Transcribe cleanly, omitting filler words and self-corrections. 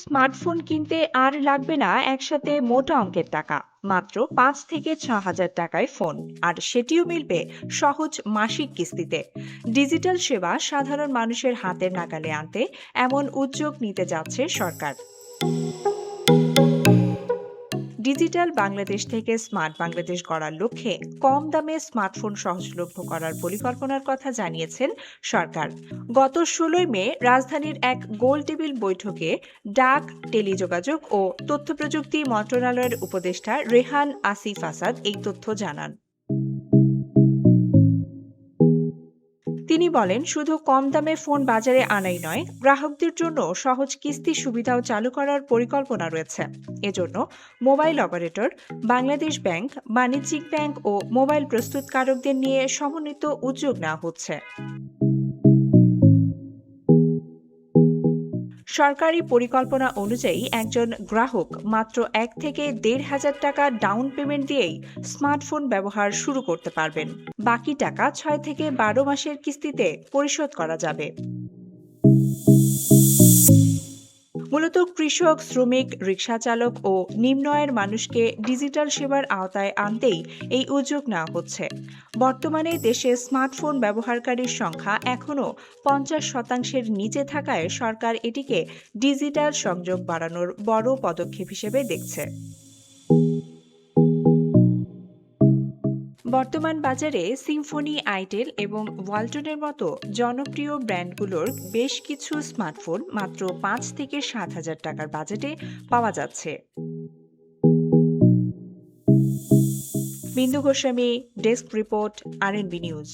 Smartphone কিনতে আর লাগবে না একসাথে মোটা অঙ্কের টাকা। মাত্র ৫ থেকে ৬ হাজার টাকায় ফোন, আর সেটিও মিলবে সহজ মাসিক কিস্তিতে। ডিজিটাল সেবা সাধারণ মানুষের হাতের নাগালে আনতে এমন উদ্যোগ নিতে যাচ্ছে সরকার। ডিজিটাল বাংলাদেশ থেকে স্মার্ট বাংলাদেশ গড়ার লক্ষ্যে কম দামে স্মার্টফোন সহজলভ্য করার পরিকল্পনার কথা জানিয়েছেন সরকার। গত ১৬ মে রাজধানীর এক গোল টেবিল বৈঠকে ডাক, টেলিযোগাযোগ ও তথ্য প্রযুক্তি মন্ত্রণালয়ের উপদেষ্টা রেহান আসিফ আসাদ এই তথ্য জানান। তিনি বলেন, শুধু কম দামে ফোন বাজারে আনাই নয়, গ্রাহকদের জন্য সহজ কিস্তি সুবিধাও চালু করার পরিকল্পনা রয়েছে। এজন্য মোবাইল অপারেটর, বাংলাদেশ ব্যাংক, বাণিজ্যিক ব্যাংক ও মোবাইল প্রস্তুতকারকদের নিয়ে সমন্বিত উদ্যোগ নেওয়া হচ্ছে। সরকারি পরিকল্পনা অনুযায়ী একজন গ্রাহক মাত্র ১ থেকে ১.৫ হাজার টাকা ডাউন পেমেন্ট দিয়েই স্মার্টফোন ব্যবহার শুরু করতে পারবেন। বাকি টাকা ৬ থেকে ১২ মাসের কিস্তিতে পরিশোধ করা যাবে। মূলত কৃষক, শ্রমিক, রিকশা চালক ও নিম্ন আয়ের মানুষকে ডিজিটাল সেবার আওতায় আনতেই এই উদ্যোগ নেওয়া হচ্ছে। বর্তমানে দেশে স্মার্টফোন ব্যবহারকারীর সংখ্যা এখনও ৫০% নিচে থাকায় সরকার এটিকে ডিজিটাল সংযোগ বাড়ানোর বড় পদক্ষেপ হিসেবে দেখছে। বর্তমান বাজারে সিম্ফনি, আইটেল এবং ওয়ালটনের মতো জনপ্রিয় ব্র্যান্ডগুলোর বেশ কিছু স্মার্টফোন মাত্র ৫ থেকে ৭ হাজার টাকার বাজেটে পাওয়া যাচ্ছে। বিন্দু Goswami, desk report, RNB news.